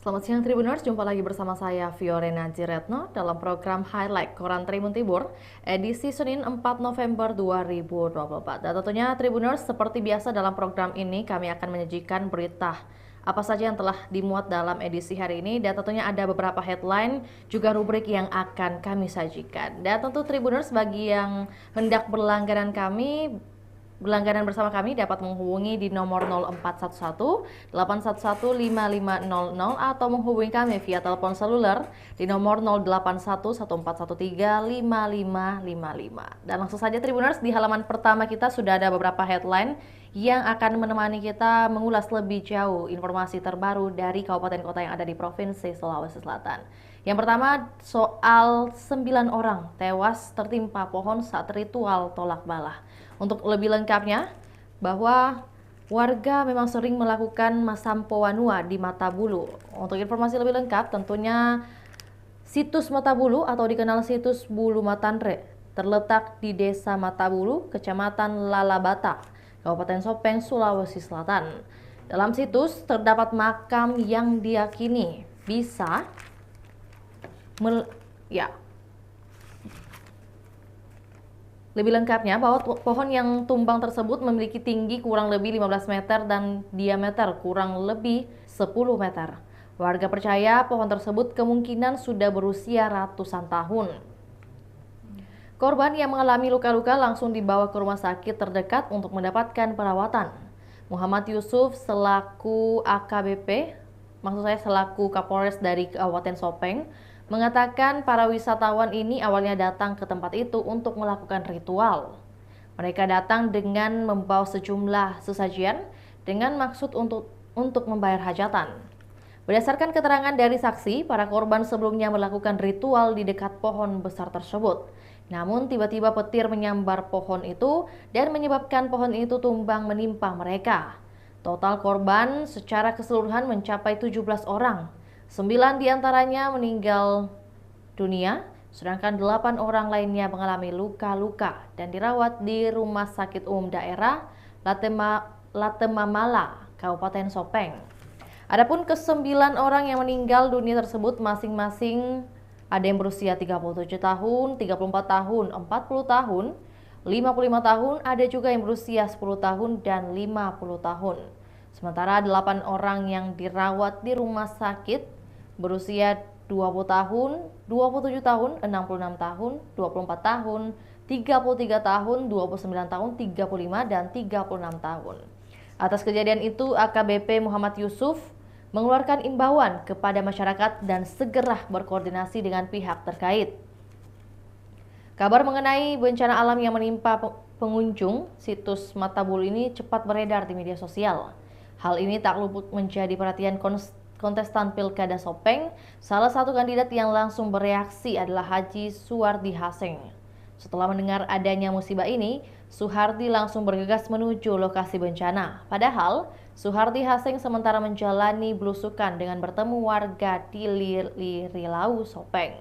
Selamat siang Tribuners, jumpa lagi bersama saya Fiorena Jiretno dalam program Highlight Koran Tribun Tibur edisi Senin 4 November 2024. Dan tentunya Tribuners, seperti biasa dalam program ini kami akan menyajikan berita apa saja yang telah dimuat dalam edisi hari ini, dan tentunya ada beberapa headline juga rubrik yang akan kami sajikan. Dan tentu Tribuners, bagi yang hendak berlangganan bersama kami dapat menghubungi di nomor 0411 811 5500 atau menghubungi kami via telepon seluler di nomor 081 1413 5555. Dan langsung saja Tribuners, di halaman pertama kita sudah ada beberapa headline yang akan menemani kita mengulas lebih jauh informasi terbaru dari kabupaten kota yang ada di Provinsi Sulawesi Selatan. Yang pertama, soal 9 orang tewas tertimpa pohon saat ritual tolak bala. Untuk lebih lengkapnya, bahwa warga memang sering melakukan masampo wanua di Matabulu. Untuk informasi lebih lengkap, tentunya situs Matabulu atau dikenal situs Bulu Matanre terletak di Desa Matabulu, Kecamatan Lalabata, Kabupaten Sopeng, Sulawesi Selatan. Dalam situs terdapat makam yang diyakini bisa Lebih lengkapnya, bahwa pohon yang tumbang tersebut memiliki tinggi kurang lebih 15 meter dan diameter kurang lebih 10 meter. Warga percaya pohon tersebut kemungkinan sudah berusia ratusan tahun. Korban yang mengalami luka-luka langsung dibawa ke rumah sakit terdekat untuk mendapatkan perawatan. Muhammad Yusuf selaku AKBP, selaku Kapolres dari Kabupaten Sopeng, mengatakan para wisatawan ini awalnya datang ke tempat itu untuk melakukan ritual. Mereka datang dengan membawa sejumlah sesajian dengan maksud untuk membayar hajatan. Berdasarkan keterangan dari saksi, para korban sebelumnya melakukan ritual di dekat pohon besar tersebut. Namun tiba-tiba petir menyambar pohon itu dan menyebabkan pohon itu tumbang menimpa mereka. Total korban secara keseluruhan mencapai 17 orang. 9 diantaranya meninggal dunia, sedangkan 8 orang lainnya mengalami luka-luka dan dirawat di Rumah Sakit Umum Daerah Latemamala, Kabupaten Sopeng. Adapun ke-9 orang yang meninggal dunia tersebut masing-masing ada yang berusia 37 tahun, 34 tahun, 40 tahun, 55 tahun, ada juga yang berusia 10 tahun dan 50 tahun. Sementara 8 orang yang dirawat di rumah sakit berusia 20 tahun, 27 tahun, 66 tahun, 24 tahun, 33 tahun, 29 tahun, 35 dan 36 tahun. Atas kejadian itu, AKBP Muhammad Yusuf mengeluarkan imbauan kepada masyarakat dan segera berkoordinasi dengan pihak terkait. Kabar mengenai bencana alam yang menimpa pengunjung situs Matabulu ini cepat beredar di media sosial. Hal ini tak luput menjadi perhatian kontestan Pilkada Sopeng. Salah satu kandidat yang langsung bereaksi adalah Haji Suhardi Haseng. Setelah mendengar adanya musibah ini, Suhardi langsung bergegas menuju lokasi bencana. Padahal, Suhardi Haseng sementara menjalani belusukan dengan bertemu warga di Lirilau, Sopeng.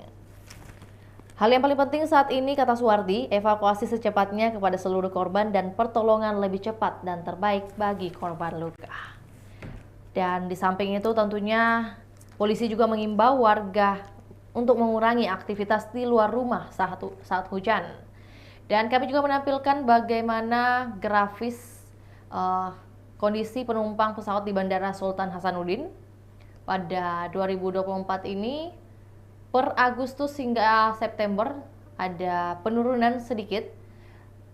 Hal yang paling penting saat ini, kata Suhardi, evakuasi secepatnya kepada seluruh korban dan pertolongan lebih cepat dan terbaik bagi korban luka. Dan di samping itu tentunya polisi juga mengimbau warga untuk mengurangi aktivitas di luar rumah saat hujan. Dan kami juga menampilkan bagaimana grafis kondisi penumpang pesawat di Bandara Sultan Hasanuddin pada 2024 ini. Per Agustus hingga September ada penurunan sedikit,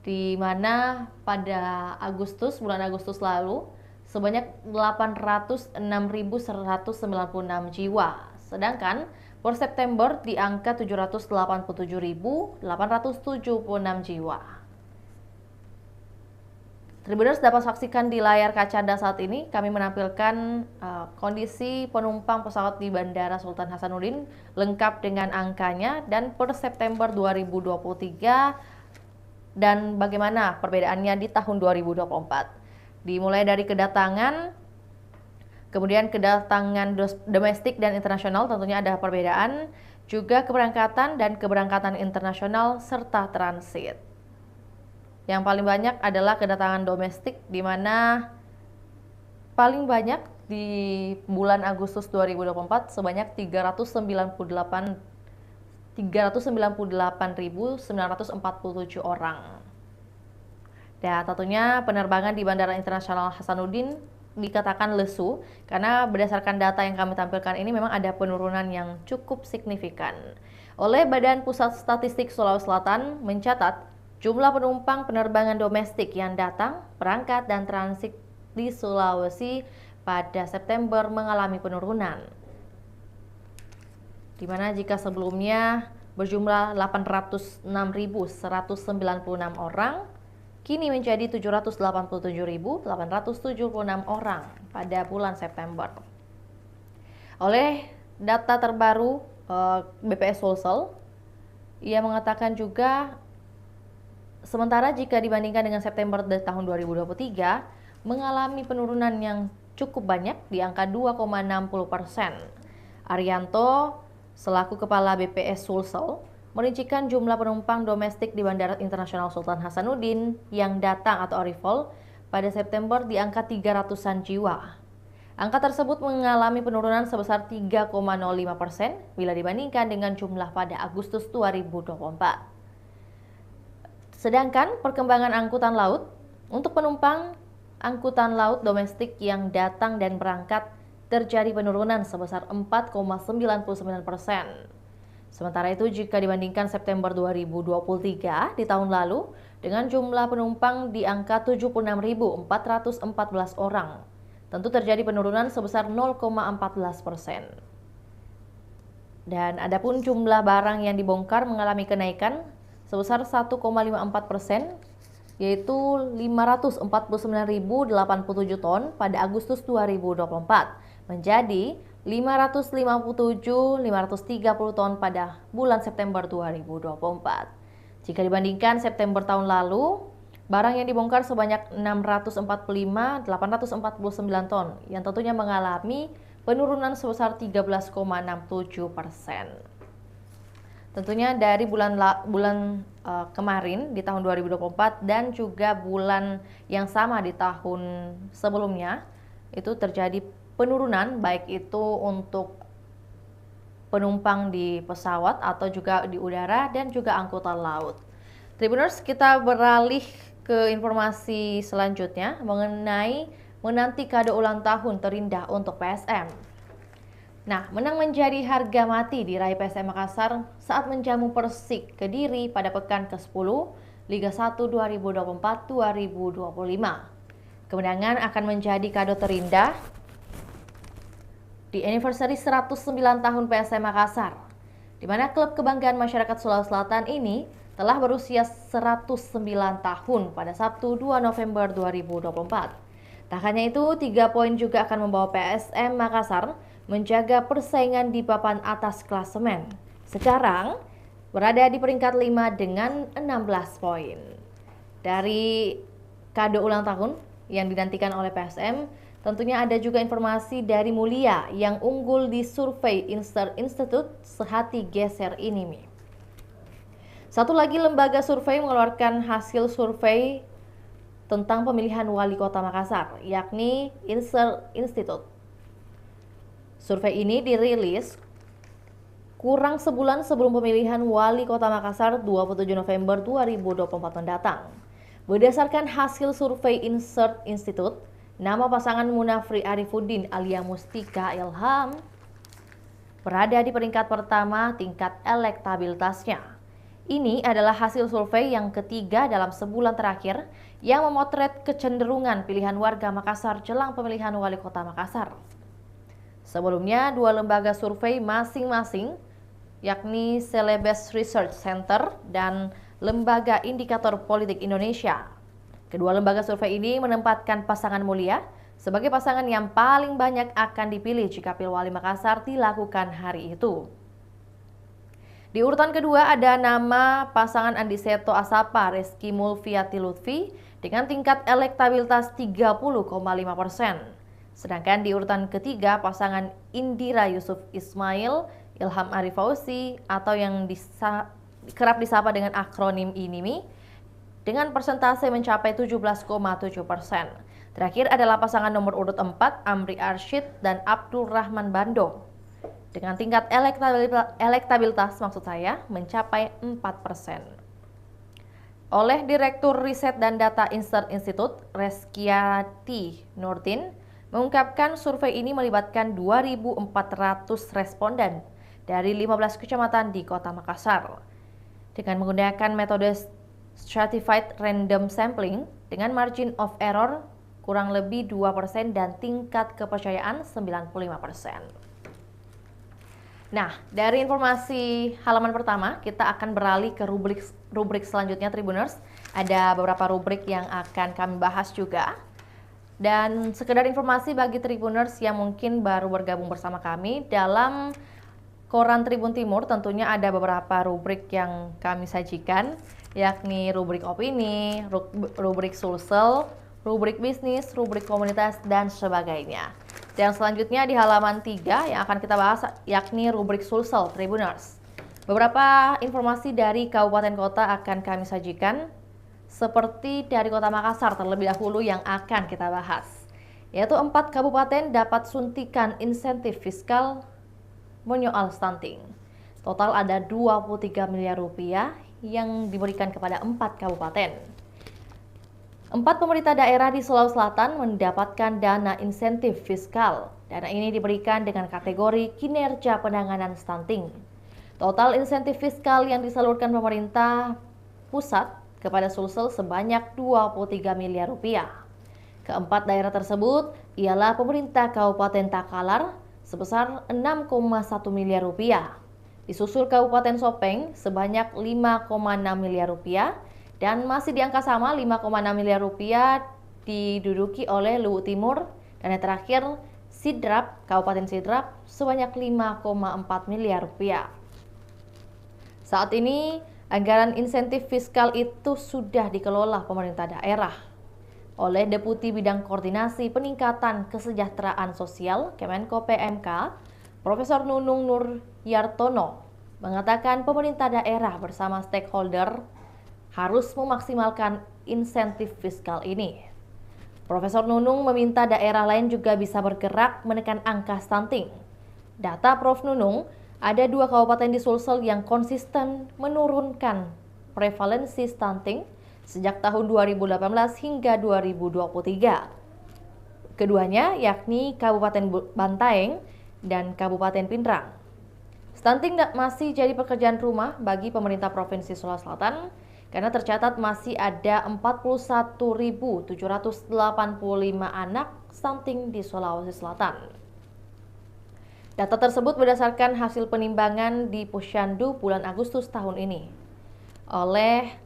di mana pada bulan Agustus lalu sebanyak 806.196 jiwa, sedangkan per September di angka 787.876 jiwa. Tribuners dapat saksikan di layar kaca Anda saat ini, kami menampilkan kondisi penumpang pesawat di Bandara Sultan Hasanuddin lengkap dengan angkanya dan per September 2023 dan bagaimana perbedaannya di tahun 2024. Dimulai dari kedatangan, kemudian kedatangan domestik dan internasional tentunya ada perbedaan, juga keberangkatan dan keberangkatan internasional serta transit. Yang paling banyak adalah kedatangan domestik, di mana paling banyak di bulan Agustus 2024 sebanyak 398.947 orang. Dan tentunya penerbangan di Bandara Internasional Hasanuddin dikatakan lesu karena berdasarkan data yang kami tampilkan ini memang ada penurunan yang cukup signifikan. Oleh Badan Pusat Statistik Sulawesi Selatan mencatat jumlah penumpang penerbangan domestik yang datang, berangkat, dan transit di Sulawesi pada September mengalami penurunan. Di mana jika sebelumnya berjumlah 806.196 orang, kini menjadi 787.876 orang pada bulan September. Oleh data terbaru BPS Sulsel, ia mengatakan juga sementara jika dibandingkan dengan September tahun 2023 mengalami penurunan yang cukup banyak di angka 2,60%. Arianto selaku Kepala BPS Sulsel merincikan jumlah penumpang domestik di Bandara Internasional Sultan Hasanuddin yang datang atau arrival pada September di angka 300-an jiwa. Angka tersebut mengalami penurunan sebesar 3,05% bila dibandingkan dengan jumlah pada Agustus 2024. Sedangkan perkembangan angkutan laut, untuk penumpang angkutan laut domestik yang datang dan berangkat terjadi penurunan sebesar 4,99%. Sementara itu jika dibandingkan September 2023 di tahun lalu dengan jumlah penumpang di angka 76.414 orang, tentu terjadi penurunan sebesar 0,14%. Dan adapun jumlah barang yang dibongkar mengalami kenaikan sebesar 1,54%, yaitu 549.087 ton pada Agustus 2024 menjadi 557.530 ton pada bulan September 2024. Jika dibandingkan September tahun lalu, barang yang dibongkar sebanyak 645.849 ton, yang tentunya mengalami penurunan sebesar 13,67%. Tentunya dari bulan kemarin di tahun 2024 dan juga bulan yang sama di tahun sebelumnya, itu terjadi penurunan baik itu untuk penumpang di pesawat atau juga di udara dan juga angkutan laut. Tribuners, kita beralih ke informasi selanjutnya mengenai menanti kado ulang tahun terindah untuk PSM. Nah, menang menjadi harga mati diraih PSM Makassar saat menjamu Persik Kediri pada pekan ke-10 Liga 1 2024-2025. Kemenangan akan menjadi kado terindah di anniversary 109 tahun PSM Makassar, di mana klub kebanggaan masyarakat Sulawesi Selatan ini telah berusia 109 tahun pada Sabtu 2 November 2024. Tak hanya itu, 3 poin juga akan membawa PSM Makassar menjaga persaingan di papan atas klasemen. Sekarang berada di peringkat 5 dengan 16 poin. Dari kado ulang tahun yang dinantikan oleh PSM, tentunya ada juga informasi dari Mulia yang unggul di survei Institute Sehati Geser ini. Satu lagi lembaga survei mengeluarkan hasil survei tentang pemilihan wali kota Makassar, yakni Institute. Survei ini dirilis kurang sebulan sebelum pemilihan wali kota Makassar 27 November 2024 mendatang. Berdasarkan hasil survei Institute, nama pasangan Munafri Arifuddin Alia Mustika Ilham berada di peringkat pertama tingkat elektabilitasnya. Ini adalah hasil survei yang ketiga dalam sebulan terakhir yang memotret kecenderungan pilihan warga Makassar jelang pemilihan wali kota Makassar. Sebelumnya, dua lembaga survei masing-masing, yakni Celebes Research Center dan Lembaga Indikator Politik Indonesia. Kedua lembaga survei ini menempatkan pasangan Mulia sebagai pasangan yang paling banyak akan dipilih jika Pilwali Makassar dilakukan hari itu. Di urutan kedua ada nama pasangan Andi Seto Asapa Reski Mulfiati Lutfi dengan tingkat elektabilitas 30,5%. Sedangkan di urutan ketiga pasangan Indira Yusuf Ismail Ilham Arif Fauzi atau yang kerap disapa dengan akronim INIMI dengan persentase mencapai 17,7%. Terakhir adalah pasangan nomor urut 4, Amri Arsyid dan Abdul Rahman Bando. Dengan tingkat elektabilitas maksud saya mencapai 4%. Oleh Direktur Riset dan Data Insert Institute, Reskiati Nurdin, mengungkapkan survei ini melibatkan 2.400 responden dari 15 kecamatan di Kota Makassar. Dengan menggunakan metode Stratified Random Sampling dengan margin of error kurang lebih 2% dan tingkat kepercayaan 95%. Nah, dari informasi halaman pertama, kita akan beralih ke rubrik selanjutnya Tribuners. Ada beberapa rubrik yang akan kami bahas juga. Dan sekedar informasi bagi Tribuners yang mungkin baru bergabung bersama kami, dalam Koran Tribun Timur tentunya ada beberapa rubrik yang kami sajikan, yakni rubrik opini, rubrik Sulsel, rubrik bisnis, rubrik komunitas, dan sebagainya. Dan selanjutnya di halaman 3 yang akan kita bahas yakni rubrik Sulsel Tribuners. Beberapa informasi dari kabupaten kota akan kami sajikan, seperti dari Kota Makassar terlebih dahulu yang akan kita bahas. Yaitu 4 kabupaten dapat suntikan insentif fiskal menyoal stunting. Total ada 23 miliar rupiah yang diberikan kepada 4 kabupaten. 4 pemerintah daerah di Sulawesi Selatan mendapatkan dana insentif fiskal. Dana ini diberikan dengan kategori kinerja penanganan stunting. Total insentif fiskal yang disalurkan pemerintah pusat kepada Sulsel sebanyak 23 miliar rupiah. Keempat daerah tersebut ialah pemerintah Kabupaten Takalar sebesar 6,1 miliar rupiah. Disusul Kabupaten Sopeng sebanyak 5,6 miliar rupiah. Dan masih di angka sama 5,6 miliar rupiah diduduki oleh Luwu Timur. Dan yang terakhir Sidrap, Kabupaten Sidrap sebanyak 5,4 miliar rupiah. Saat ini anggaran insentif fiskal itu sudah dikelola pemerintah daerah oleh Deputi Bidang Koordinasi Peningkatan Kesejahteraan Sosial Kemenko PMK, Profesor Nunung Nur Yartono, mengatakan pemerintah daerah bersama stakeholder harus memaksimalkan insentif fiskal ini. Profesor Nunung meminta daerah lain juga bisa bergerak menekan angka stunting. Data Prof. Nunung, ada 2 kabupaten di Sulsel yang konsisten menurunkan prevalensi stunting sejak tahun 2018 hingga 2023. Keduanya yakni Kabupaten Bantaeng dan Kabupaten Pindrang. Stunting masih jadi pekerjaan rumah bagi pemerintah Provinsi Sulawesi Selatan karena tercatat masih ada 41.785 anak stunting di Sulawesi Selatan. Data tersebut berdasarkan hasil penimbangan di Posyandu bulan Agustus tahun ini. Oleh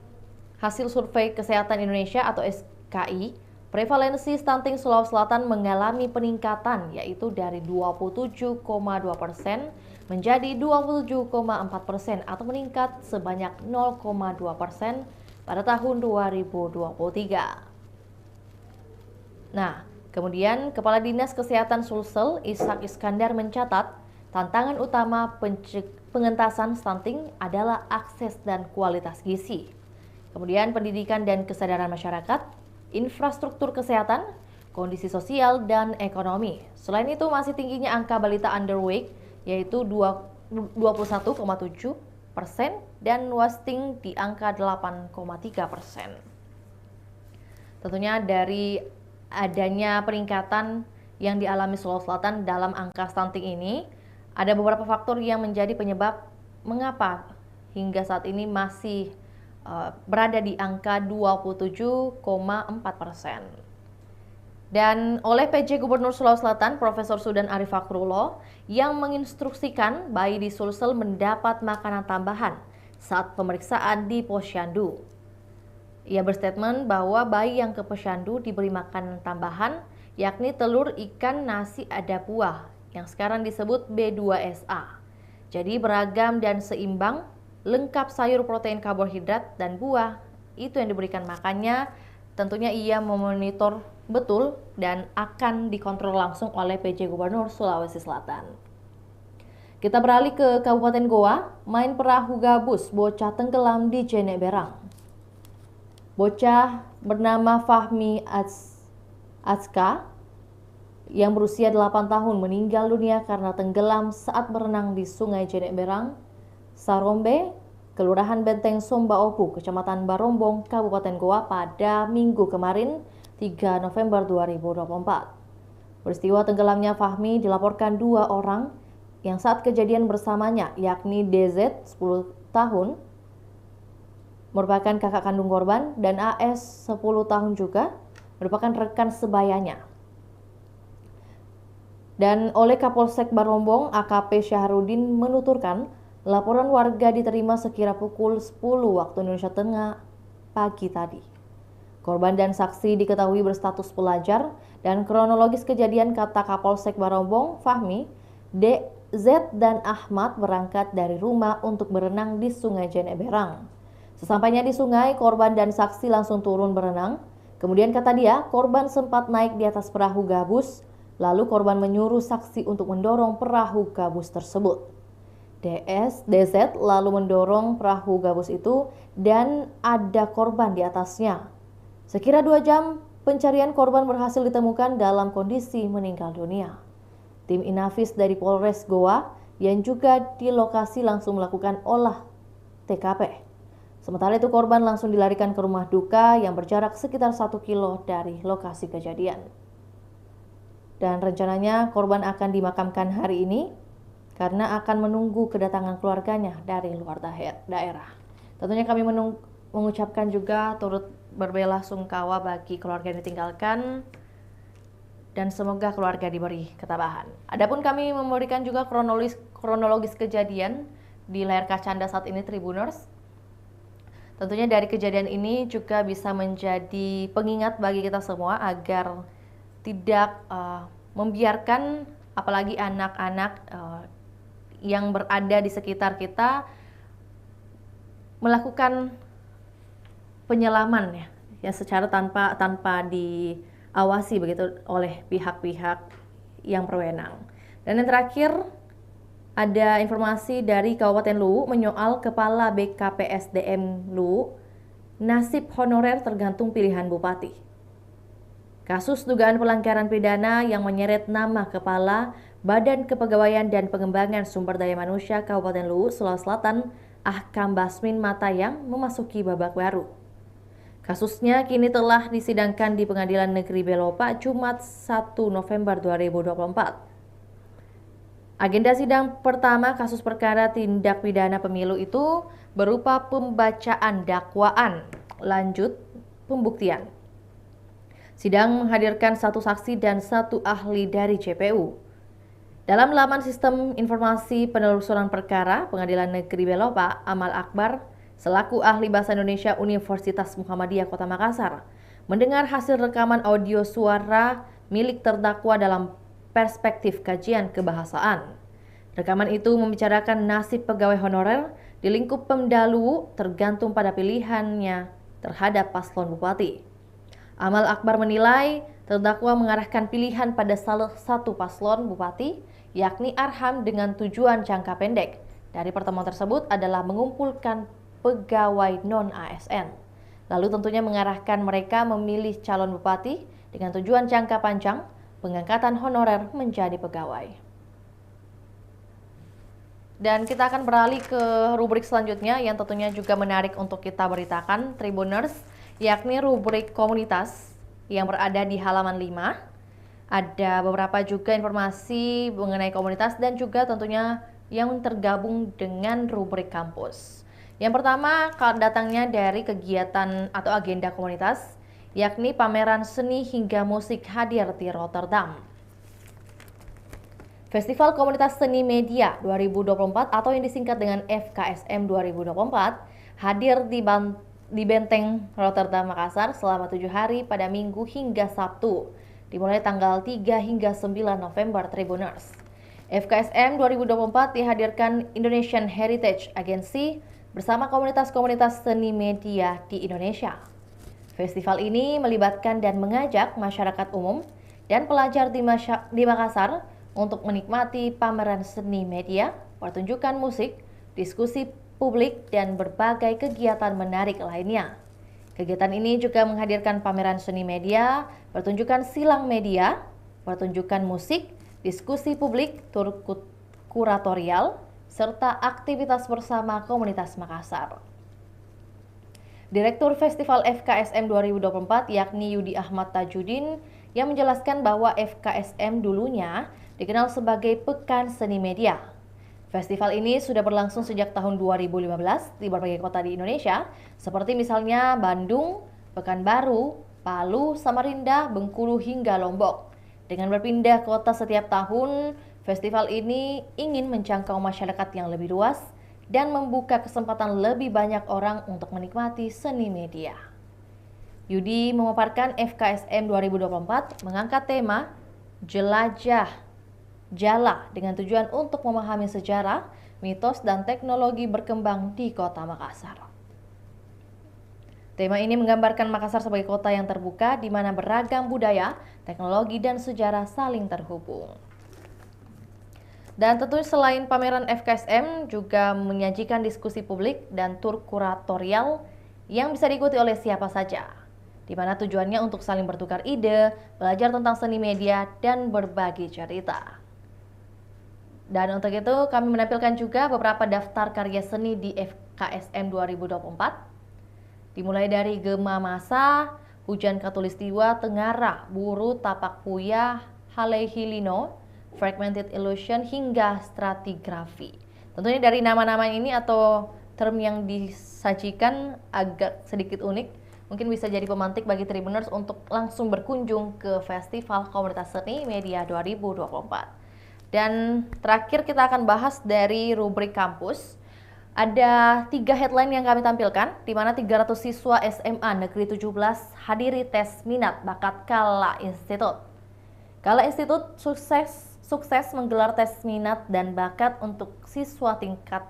hasil Survei Kesehatan Indonesia atau SKI, prevalensi stunting Sulawesi Selatan mengalami peningkatan yaitu dari 27,2% menjadi 27,4% atau meningkat sebanyak 0,2% pada tahun 2023. Nah, kemudian Kepala Dinas Kesehatan Sulsel Ishak Iskandar mencatat tantangan utama pengentasan stunting adalah akses dan kualitas gizi. Kemudian pendidikan dan kesadaran masyarakat, infrastruktur kesehatan, kondisi sosial, dan ekonomi. Selain itu masih tingginya angka balita underweight yaitu 21,7% dan wasting di angka 8,3%. Tentunya dari adanya peningkatan yang dialami Sulawesi Selatan dalam angka stunting ini, ada beberapa faktor yang menjadi penyebab mengapa hingga saat ini masih berada di angka 27,4%. Dan oleh PJ Gubernur Sulawesi Selatan, Profesor Sudan Arif Fakrullah, yang menginstruksikan bayi di Sulsel mendapat makanan tambahan saat pemeriksaan di Posyandu. Ia berstatement bahwa bayi yang ke Posyandu diberi makanan tambahan, yakni telur, ikan, nasi, ada buah, yang sekarang disebut B2SA. Jadi beragam dan seimbang, lengkap sayur, protein, karbohidrat, dan buah, itu yang diberikan makannya. Tentunya ia memonitor betul dan akan dikontrol langsung oleh PJ Gubernur Sulawesi Selatan. Kita beralih ke Kabupaten Goa, main perahu gabus, bocah tenggelam di Jenek Berang. Bocah bernama Fahmi Aska yang berusia 8 tahun meninggal dunia karena tenggelam saat berenang di Sungai Jeneberang, Sarombe, Kelurahan Benteng Somba Opu, Kecamatan Barombong, Kabupaten Goa pada Minggu kemarin, 3 November 2024. Peristiwa tenggelamnya Fahmi dilaporkan 2 orang yang saat kejadian bersamanya, yakni DZ 10 tahun, merupakan kakak kandung korban, dan AS 10 tahun juga, merupakan rekan sebayanya. Dan oleh Kapolsek Barombong, AKP Syahrudin menuturkan, laporan warga diterima sekira pukul 10 waktu Indonesia Tengah pagi tadi. Korban dan saksi diketahui berstatus pelajar, dan kronologis kejadian kata Kapolsek Barombong, Fahmi, DZ dan Ahmad berangkat dari rumah untuk berenang di Sungai Jeneberang. Sesampainya di sungai, korban dan saksi langsung turun berenang. Kemudian kata dia, korban sempat naik di atas perahu gabus. Lalu korban menyuruh saksi untuk mendorong perahu gabus tersebut. DZ lalu mendorong perahu gabus itu dan ada korban di atasnya. Sekira 2 jam pencarian, korban berhasil ditemukan dalam kondisi meninggal dunia. Tim Inafis dari Polres Goa yang juga di lokasi langsung melakukan olah TKP. Sementara itu korban langsung dilarikan ke rumah duka yang berjarak sekitar 1 kilo dari lokasi kejadian. Dan rencananya korban akan dimakamkan hari ini karena akan menunggu kedatangan keluarganya dari luar daerah. Tentunya kami mengucapkan juga turut berbelasungkawa bagi keluarga yang ditinggalkan dan semoga keluarga diberi ketabahan. Adapun kami memberikan juga kronologis kejadian di layar kaca Anda saat ini, Tribuners. Tentunya dari kejadian ini juga bisa menjadi pengingat bagi kita semua agar tidak membiarkan apalagi anak-anak yang berada di sekitar kita melakukan penyelaman ya secara tanpa diawasi begitu oleh pihak-pihak yang berwenang. Dan yang terakhir ada informasi dari Kabupaten Luwu menyoal Kepala BKPSDM Luwu, nasib honorer tergantung pilihan bupati. Kasus dugaan pelanggaran pidana yang menyeret nama Kepala Badan Kepegawaian dan Pengembangan Sumber Daya Manusia Kabupaten Luwu, Sulawesi Selatan, Ahkam Basmin Matayang memasuki babak baru. Kasusnya kini telah disidangkan di Pengadilan Negeri Belopa Jumat 1 November 2024. Agenda sidang pertama kasus perkara tindak pidana pemilu itu berupa pembacaan dakwaan, lanjut pembuktian. Sidang menghadirkan 1 saksi dan 1 ahli dari JPU. Dalam laman sistem informasi penelusuran perkara Pengadilan Negeri Belopa, Amal Akbar, selaku ahli bahasa Indonesia Universitas Muhammadiyah Kota Makassar, mendengar hasil rekaman audio suara milik terdakwa dalam perspektif kajian kebahasaan. Rekaman itu membicarakan nasib pegawai honorer di lingkup Pemda Luwu tergantung pada pilihannya terhadap paslon bupati. Amal Akbar menilai terdakwa mengarahkan pilihan pada salah satu paslon bupati, yakni Arham, dengan tujuan jangka pendek. Dari pertemuan tersebut adalah mengumpulkan pegawai non-ASN. Lalu tentunya mengarahkan mereka memilih calon bupati dengan tujuan jangka panjang, pengangkatan honorer menjadi pegawai. Dan kita akan beralih ke rubrik selanjutnya yang tentunya juga menarik untuk kita beritakan, Tribuners, yakni rubrik komunitas yang berada di halaman 5. Ada beberapa juga informasi mengenai komunitas dan juga tentunya yang tergabung dengan rubrik kampus. Yang pertama datangnya dari kegiatan atau agenda komunitas, yakni pameran seni hingga musik hadir di Rotterdam. Festival Komunitas Seni Media 2024 atau yang disingkat dengan FKSM 2024 hadir di Benteng Rotterdam Makassar selama 7 hari pada Minggu hingga Sabtu, dimulai tanggal 3 hingga 9 November, Tribuners. FKSM 2024 dihadirkan Indonesian Heritage Agency bersama komunitas-komunitas seni media di Indonesia. Festival ini melibatkan dan mengajak masyarakat umum dan pelajar di Makassar untuk menikmati pameran seni media, pertunjukan musik, diskusi publik, dan berbagai kegiatan menarik lainnya. Kegiatan ini juga menghadirkan pameran seni media, pertunjukan silang media, pertunjukan musik, diskusi publik, tur kuratorial, serta aktivitas bersama komunitas Makassar. Direktur Festival FKSM 2024 yakni Yudi Ahmad Tajudin yang menjelaskan bahwa FKSM dulunya dikenal sebagai Pekan Seni Media. Festival ini sudah berlangsung sejak tahun 2015 di berbagai kota di Indonesia, seperti misalnya Bandung, Pekanbaru, Palu, Samarinda, Bengkulu, hingga Lombok. Dengan berpindah kota setiap tahun, festival ini ingin menjangkau masyarakat yang lebih luas dan membuka kesempatan lebih banyak orang untuk menikmati seni media. Yudi memaparkan FKSM 2024 mengangkat tema Jelajah Jala dengan tujuan untuk memahami sejarah, mitos, dan teknologi berkembang di kota Makassar. Tema ini menggambarkan Makassar sebagai kota yang terbuka di mana beragam budaya, teknologi, dan sejarah saling terhubung. Dan tentu selain pameran FKSM juga menyajikan diskusi publik dan tur kuratorial yang bisa diikuti oleh siapa saja, di mana tujuannya untuk saling bertukar ide, belajar tentang seni media, dan berbagi cerita. Dan untuk itu kami menampilkan juga beberapa daftar karya seni di FKSM 2024. Dimulai dari Gema Masa, Hujan Katulistiwa, Tengara, Buru, Tapak Puya, Halehilino, Fragmented Illusion, hingga stratigrafi. Tentunya dari nama-nama ini atau term yang disajikan agak sedikit unik, mungkin bisa jadi pemantik bagi Tribuners untuk langsung berkunjung ke Festival Komunitas Seni Media 2024. Dan terakhir kita akan bahas dari rubrik kampus. Ada 3 headline yang kami tampilkan, di mana 300 siswa SMA Negeri 17 hadiri tes minat bakat Kala Institut. Kala Institut sukses menggelar tes minat dan bakat untuk siswa tingkat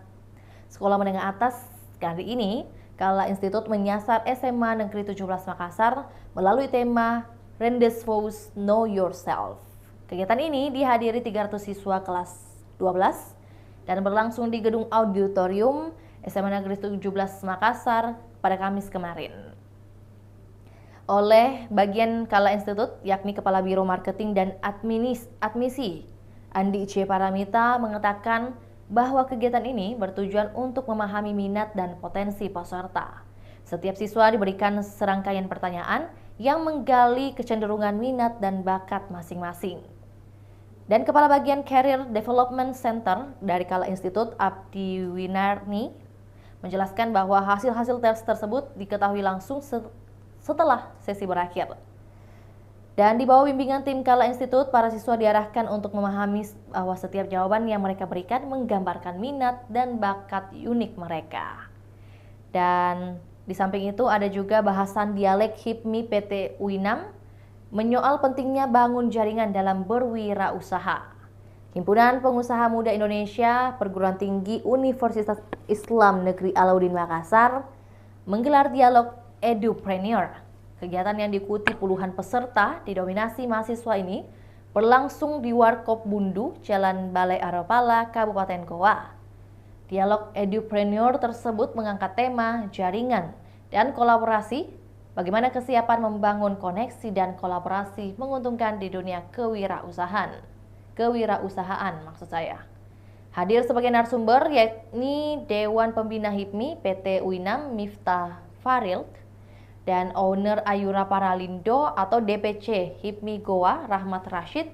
sekolah menengah atas. Kali ini, Kala Institut menyasar SMA Negeri 17 Makassar melalui tema Rendezvous Know Yourself. Kegiatan ini dihadiri 300 siswa kelas 12 dan berlangsung di gedung auditorium SMA Negeri 17 Makassar pada Kamis kemarin. Oleh bagian Kala Institut, yakni Kepala Biro Marketing dan Admisi, Andi C. Paramita, mengatakan bahwa kegiatan ini bertujuan untuk memahami minat dan potensi peserta. Setiap siswa diberikan serangkaian pertanyaan yang menggali kecenderungan minat dan bakat masing-masing. Dan Kepala Bagian Career Development Center dari Kala Institut, Abdi Winarni, menjelaskan bahwa hasil-hasil tes tersebut diketahui langsung setelah sesi berakhir. Dan di bawah bimbingan tim Kala Institut, para siswa diarahkan untuk memahami bahwa setiap jawaban yang mereka berikan menggambarkan minat dan bakat unik mereka. Dan di samping itu ada juga bahasan dialek HIPMI PT UINAM, menyoal pentingnya bangun jaringan dalam berwirausaha. Himpunan Pengusaha Muda Indonesia, Perguruan Tinggi Universitas Islam Negeri Alauddin Makassar menggelar dialog Edupreneur. Kegiatan yang diikuti puluhan peserta didominasi mahasiswa ini berlangsung di Warkop Bundu, Jalan Balai Aropala, Kabupaten Goa. Dialog Edupreneur tersebut mengangkat tema jaringan dan kolaborasi, bagaimana kesiapan membangun koneksi dan kolaborasi menguntungkan di dunia kewirausahaan maksud saya. Hadir sebagai narasumber yakni Dewan Pembina HIPMI PT UINAM Miftah Farild dan owner Ayura Paralindo atau DPC HIPMI Goa Rahmat Rashid,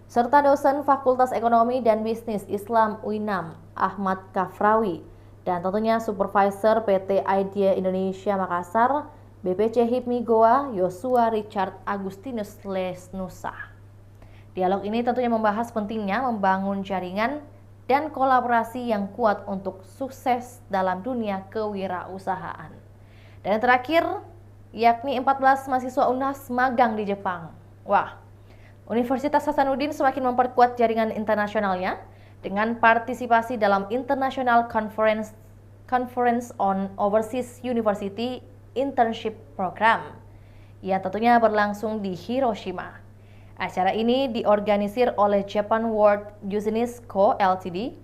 serta dosen Fakultas Ekonomi dan Bisnis Islam UINAM Ahmad Kafrawi, dan tentunya supervisor PT Idea Indonesia Makassar BPC HIPMI Goa Yosua Richard Agustinus Lesnusa. Dialog ini tentunya membahas pentingnya membangun jaringan dan kolaborasi yang kuat untuk sukses dalam dunia kewirausahaan. Dan yang terakhir, yakni 14 mahasiswa UNHAS magang di Jepang. Wah, Universitas Hasanuddin semakin memperkuat jaringan internasionalnya dengan partisipasi dalam International Conference on Overseas University Internship Program yang tentunya berlangsung di Hiroshima. Acara ini diorganisir oleh Japan World Business Co. Ltd,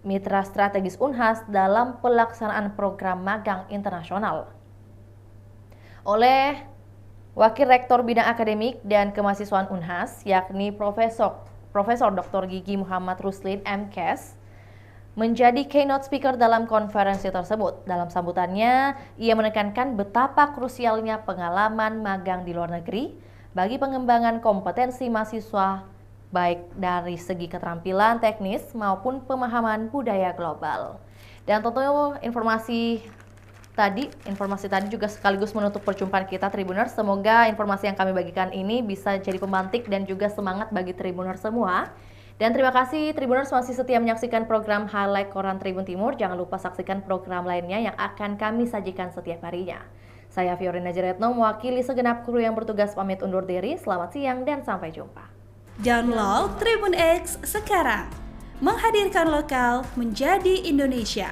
mitra strategis UNHAS dalam pelaksanaan program magang internasional. oleh Wakil Rektor Bidang Akademik dan Kemahasiswaan Unhas, yakni Profesor Dr. Gigi Muhammad Ruslin MKes, menjadi keynote speaker dalam konferensi tersebut. Dalam sambutannya, ia menekankan betapa krusialnya pengalaman magang di luar negeri bagi pengembangan kompetensi mahasiswa, baik dari segi keterampilan teknis maupun pemahaman budaya global. Dan tentu informasi tadi juga sekaligus menutup perjumpaan kita Tribuners. Semoga informasi yang kami bagikan ini bisa jadi pemantik dan juga semangat bagi Tribuners semua. Dan terima kasih Tribuners masih setia menyaksikan program Highlight Koran Tribun Timur. Jangan lupa saksikan program lainnya yang akan kami sajikan setiap harinya. Saya Fiorina Jeretno mewakili segenap kru yang bertugas pamit undur diri. Selamat siang dan sampai jumpa. Download Tribun X sekarang. Menghadirkan lokal menjadi Indonesia.